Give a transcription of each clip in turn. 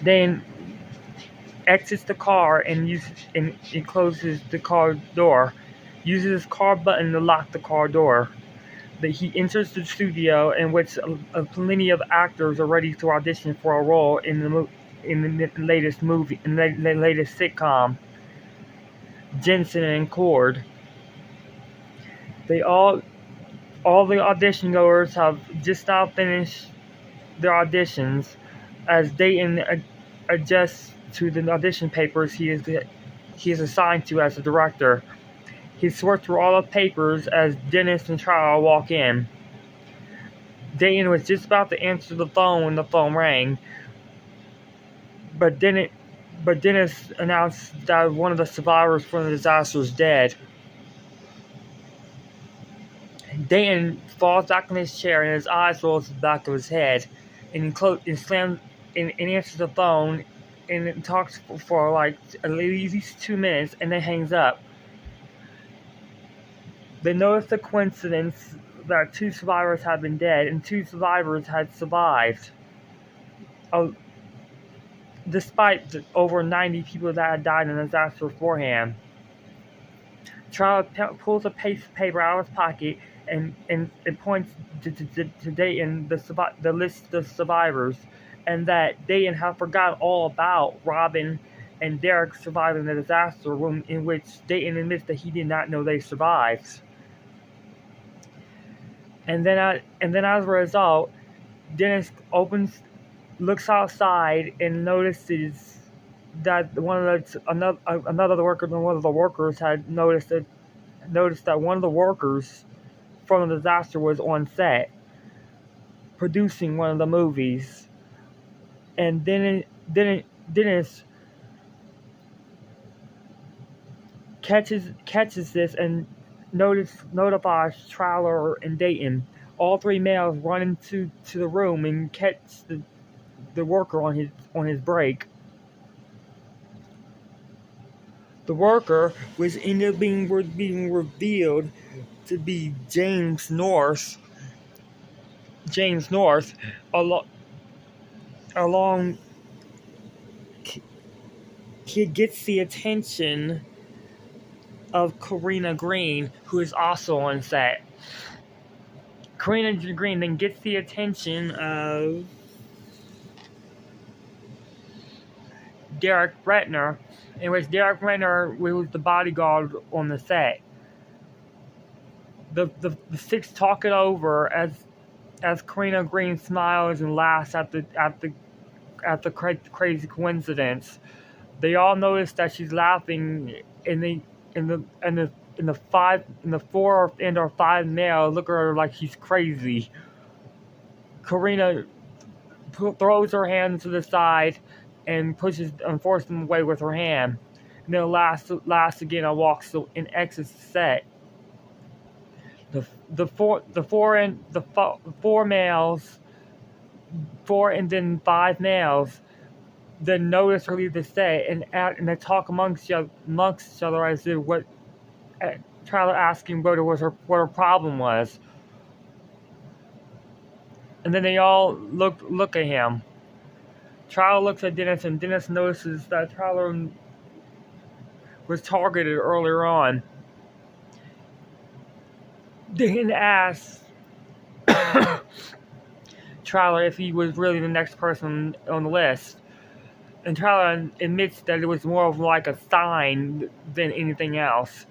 Then exits the car and closes the car door. Uses his car button to lock the car door. That he enters the studio in which plenty of actors are ready to audition for a role in the latest movie, in the latest sitcom, Jensen and Cord. They all the audition goers have just now finished their auditions as Dayton adjusts to the audition papers he is assigned to as a director. He sorts through all the papers as Dennis and Charles walk in. Dayton was just about to answer the phone when the phone rang, but Dennis announced that one of the survivors from the disaster is dead. Dayton falls back in his chair and his eyes roll to the back of his head, and he slams and answers the phone and talks for like at least 2 minutes and then hangs up. They notice the coincidence that two survivors had been dead and two survivors had survived. Uh, Despite the over 90 people that had died in the disaster beforehand. Charles pulls a piece of paper out of his pocket and points to Dayton the list of survivors, and that Dayton had forgotten all about Robin and Derek surviving the disaster, in which Dayton admits that he did not know they survived. And then as a result, Dennis looks outside and notices that one of the workers had noticed that one of the workers from the disaster was on set producing one of the movies, and then Dennis catches this and notifies Trowler and Dayton. All three males run into the room and catch the worker on his break. The worker was ended up being revealed to be James North. Along, he gets the attention of Karina Green, who is also on set. Karina Green then gets the attention of Derek Retner, in which Derek Retner was the bodyguard on the set. The six talk it over as Karina Green smiles and laughs at the crazy coincidence. They all notice that she's laughing, and the four and or five males look at her like she's crazy. Karina throws her hand to the side and forces them away with her hand. And then laughs again and walks and exits the set. The four males, four and then five males, then notice her leave the set and they talk amongst each other as if Tyler asking what her problem was. And then they all look at him. Tyler looks at Dennis, and Dennis notices that Tyler was targeted earlier on. Then asks Tyler if he was really the next person on the list. And Tyler admits that it was more of like a sign than anything else.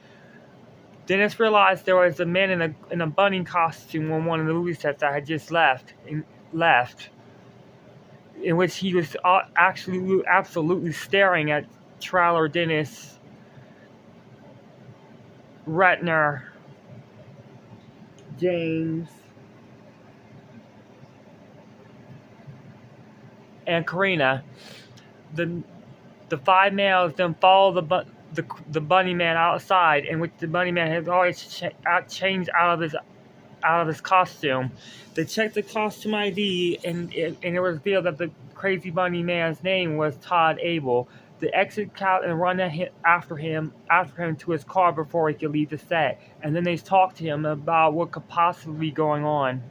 Dennis realized there was a man in a bunny costume on one of the movie sets that had just left, in which he was actually absolutely staring at Trowler, Dennis, Retner, James, and Karina. The five males then follow the bunny man outside, in which the bunny man has already changed out of his costume. They checked the costume ID, and it was revealed that the crazy bunny man's name was Todd Abel. They exit out and run after him to his car before he could leave the set, and then they talk to him about what could possibly be going on.